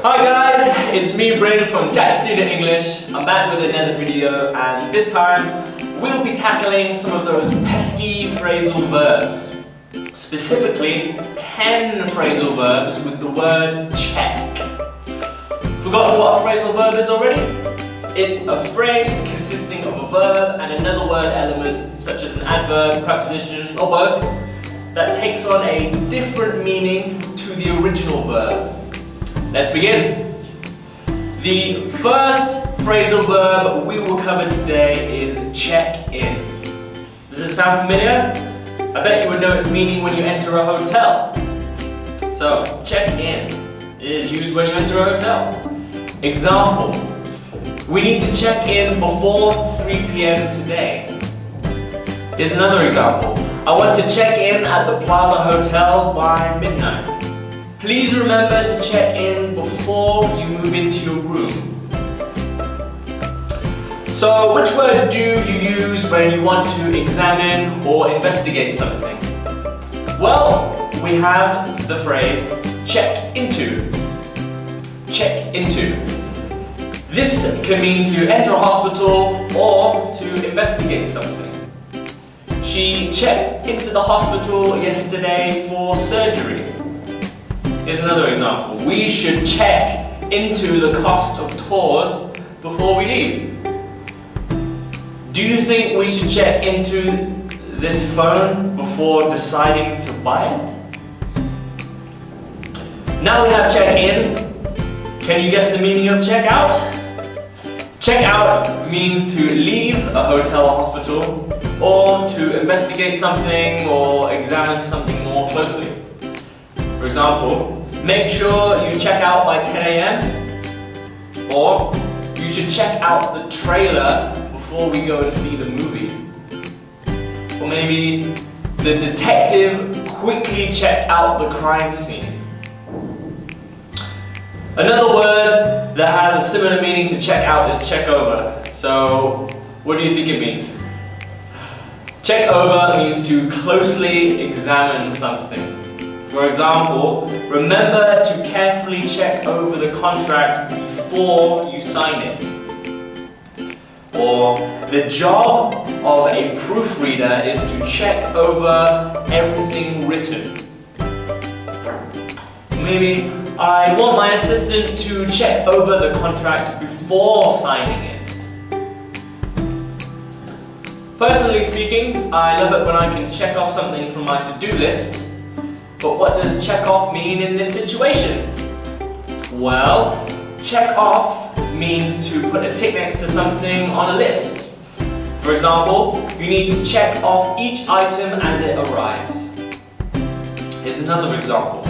Hi guys, it's me Bryn from Jaxtina English. I'm back with another video, and this time we'll be tackling some of those pesky phrasal verbs. Specifically 10 phrasal verbs with the word check. Forgotten what a phrasal verb is already? It's a phrase consisting of a verb and another word element such as an adverb, preposition or both that takes on a different meaning to the original verb. Let's begin. The first phrasal verb we will cover today is check in. Does it sound familiar? I bet you would know its meaning when you enter a hotel. So, check in is used when you enter a hotel. Example: we need to check in before 3 p.m. today. Here's another example: I want to check in at the Plaza Hotel by midnight. Please remember to check in before you move into your room. So, which word do you use when you want to examine or investigate something? Well, we have the phrase check into. Check into. This can mean to enter a hospital or to investigate something. She checked into the hospital yesterday for surgery. Here's another example: we should check into the cost of tours before we leave. Do you think we should check into this phone before deciding to buy it? Now we have check in. Can you guess the meaning of check out? Check out means to leave a hotel or hospital, or to investigate something or examine something more closely. For example, make sure you check out by 10 a.m. or you should check out the trailer before we go and see the movie. Or maybe the detective quickly checked out the crime scene. Another word that has a similar meaning to check out is check over. So, what do you think it means? Check over means to closely examine something. For example, remember to carefully check over the contract before you sign it. Or, the job of a proofreader is to check over everything written. Maybe, I want my assistant to check over the contract before signing it. Personally speaking, I love it when I can check off something from my to-do list. But what does check off mean in this situation? Well, check off means to put a tick next to something on a list. For example, you need to check off each item as it arrives. Here's another example: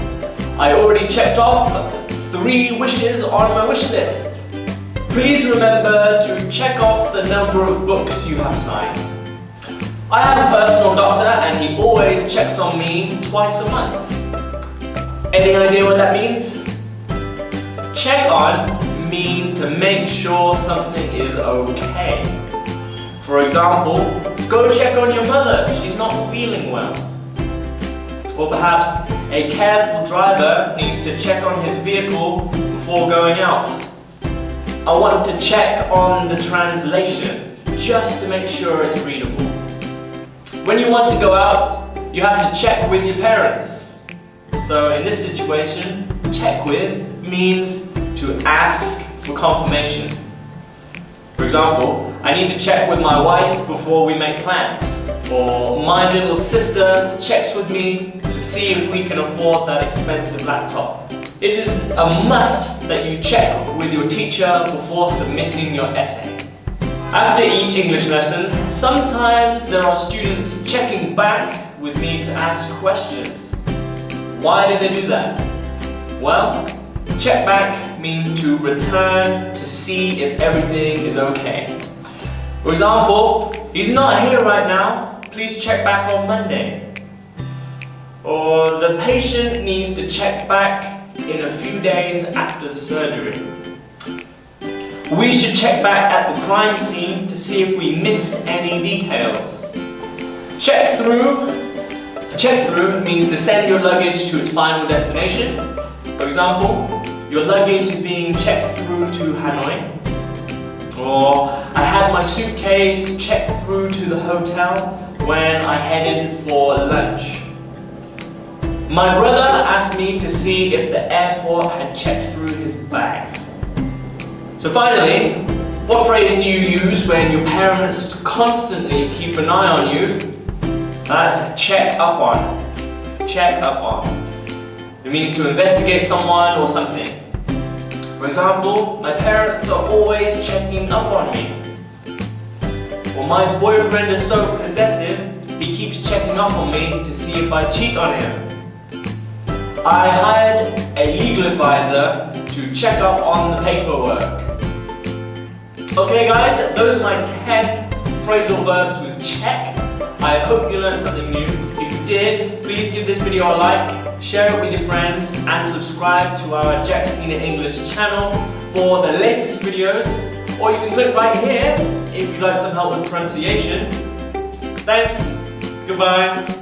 I already checked off 3 wishes on my wish list. Please remember to check off the number of books you have signed. I have a personal doctor and he always checks on me twice a month. Any idea what that means? Check on means to make sure something is okay. For example, go check on your mother, she's not feeling well. Or perhaps a careful driver needs to check on his vehicle before going out. I want to check on the translation just to make sure it's readable. When you want to go out, you have to check with your parents. So in this situation, check with means to ask for confirmation. For example, I need to check with my wife before we make plans. Or my little sister checks with me to see if we can afford that expensive laptop. It is a must that you check with your teacher before submitting your essay. After each English lesson, sometimes there are students checking back with me to ask questions. Why do they do that? Well, check back means to return to see if everything is okay. For example, he's not here right now, please check back on Monday. Or the patient needs to check back in a few days after the surgery. We should check back at the crime scene to see if we missed any details. Check through means to send your luggage to its final destination. For example, your luggage is being checked through to Hanoi. Or I had my suitcase checked through to the hotel when I headed for lunch. My brother asked me to see if the airport had checked through his bags. So finally, what phrase do you use when your parents constantly keep an eye on you? That's check up on. Check up on. It means to investigate someone or something. For example, my parents are always checking up on me. Or my boyfriend is so possessive, he keeps checking up on me to see if I cheat on him. I hired a legal advisor to check up on the paperwork. Okay guys, those are my 10 phrasal verbs with check. I hope you learned something new. If you did, please give this video a like, share it with your friends, and subscribe to our Jaxtina English channel for the latest videos. Or you can click right here if you'd like some help with pronunciation. Thanks, goodbye.